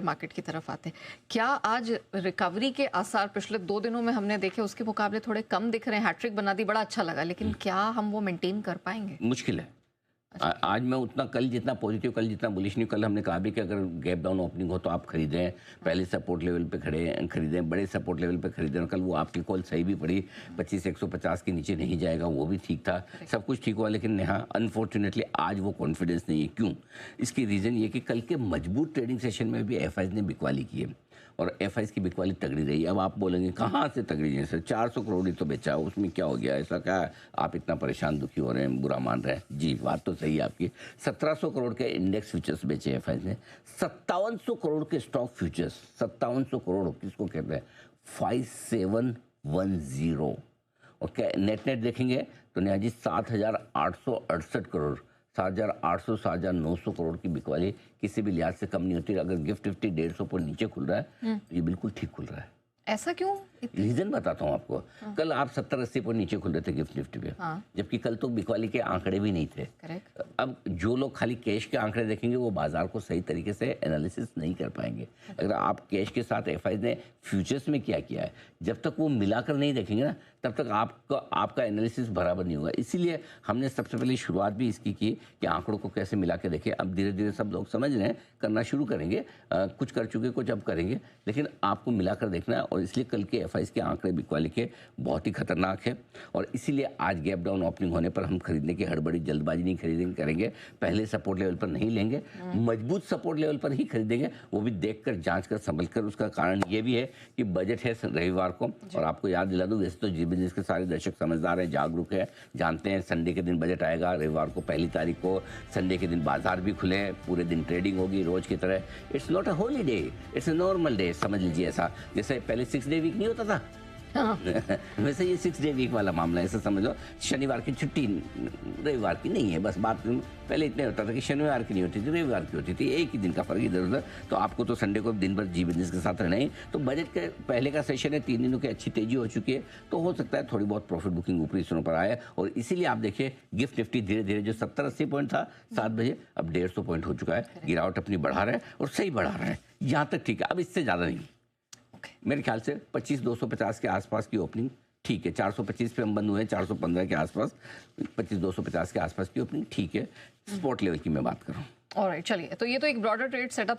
Market की तरफ आते हैं, क्या आज रिकवरी के आसार पिछले 2 दिनों में हमने देखे उसके मुकाबले थोड़े कम दिख रहे हैं? हैट्रिक बना दी, बड़ा अच्छा लगा, लेकिन क्या हम वो मेंटेन कर पाएंगे? मुश्किल है। आज मैं उतना कल जितना पॉजिटिव, कल जितना बुलिश नहीं। कल हमने कहा भी कि अगर गैप डाउन ओपनिंग हो तो आप खरीदें, पहले सपोर्ट लेवल पे खरीदें, बड़े सपोर्ट लेवल पे खरीदें। और कल वो आपकी कॉल सही भी पड़ी, 25,150 के नीचे नहीं जाएगा, वो भी ठीक था, सब कुछ ठीक हुआ। लेकिन यहाँ अनफॉर्चुनेटली आज वो कॉन्फिडेंस नहीं है। क्यों? इसकी रीज़न ये कि कल के मजबूत ट्रेडिंग सेशन में भी एफआईज ने बिकवाली की है और एफआईज की बिकवाली तगड़ी रही। अब आप बोलेंगे कहाँ से तगड़ी है सर, 400 करोड़ ही तो बेचा, उसमें क्या हो गया, ऐसा क्या है आप इतना परेशान दुखी हो रहे हैं, बुरा मान रहे हैं? जी बात तो सही है आपकी। 1700 करोड़ के इंडेक्स फ्यूचर्स बेचे एफआईज ने, 5700 करोड़ के स्टॉक फ्यूचर्स, 5700 करोड़ किसको कहते हैं, 5710। और क्या नेट देखेंगे तो नेहा जी 7,868 करोड़, 7,800 7,900 करोड़ की बिकवाली किसी भी लिहाज से कम नहीं होती। अगर गिफ्ट निफ्टी 150 पॉइंट नीचे खुल रहा है तो ये बिल्कुल ठीक खुल रहा है। ऐसा क्यों? रीजन बताता हूँ आपको। कल आप 70-80 पॉइंट नीचे खुल रहे थे गिफ्ट निफ्टी पे, जबकि कल तो बिकवाली के आंकड़े भी नहीं थे। करेक्ट। अब जो लोग खाली कैश के आंकड़े देखेंगे वो बाजार को सही तरीके से एनालिसिस नहीं कर पाएंगे। अगर आप कैश के साथ एफआईज ने फ्यूचर्स में क्या किया है, जब तक वो मिलाकर नहीं देखेंगे ना, तब तक आपका एनालिसिस बराबर नहीं होगा। इसीलिए हमने सबसे पहले शुरुआत भी इसकी की कि आंकड़ों को कैसे मिला के देखें। अब धीरे धीरे सब लोग समझ रहे हैं, करना शुरू करेंगे, कुछ कर चुके, कुछ अब करेंगे, लेकिन आपको मिलाकर देखना है। और इसलिए कल के एफआईज के आंकड़े बिकवाली के बहुत ही खतरनाक है और इसीलिए आज गैप डाउन ओपनिंग होने पर हम खरीदने की हड़बड़ी जल्दबाजी नहीं खरीदेंगे करेंगे। पहले सपोर्ट लेवल पर नहीं लेंगे, मजबूत सपोर्ट लेवल पर ही खरीदेंगे, वो भी देखकर जांच कर संभल कर। उसका कारण ये भी है कि बजट है रविवार को, और आपको याद दिला दूं, वैसे तो जी बिजनेस के सारे दर्शक समझदार हैं, जागरूक है, जानते हैं संडे के दिन बजट आएगा, रविवार को 1 तारीख को, संडे के दिन बाजार भी खुले हैं, पूरे दिन ट्रेडिंग होगी रोज की तरह। It's not a holiday, it's a normal day, समझ लीजिए। ऐसा जैसे पहले 6 डे वीक नहीं होता था, वैसे ये 6 डे वीक वाला मामला है। ऐसा समझ लो, शनिवार की छुट्टी रविवार की नहीं है। बस बात पहले इतना होता था कि शनिवार की नहीं होती थी, रविवार की होती थी, एक ही दिन का फर्क इधर उधर। तो आपको तो संडे को दिन भर जी बिजनेस के साथ रहना ही। तो बजट के पहले का सेशन है, 3 दिनों की अच्छी तेजी हो चुकी है, तो हो सकता है थोड़ी बहुत प्रॉफिट बुकिंग ऊपरी स्थानों पर आए। और इसीलिए आप देखिए गिफ्ट निफ्टी धीरे धीरे जो 70-80 पॉइंट था 7 बजे, अब 150 पॉइंट हो चुका है। गिरावट अपनी बढ़ा रहा है और सही बढ़ा रहा है, यहाँ तक ठीक है, अब इससे ज़्यादा नहीं। मेरे ख्याल से 25,250 के आसपास की ओपनिंग ठीक है। 425 पे हम बंद हुए हैं, 415 के आसपास, 25,250 के आसपास की ओपनिंग ठीक है। स्पॉट लेवल की मैं बात कर रहा हूँ। ऑलराइट, चलिए, तो ये तो एक ब्रॉडर ट्रेड सेटअप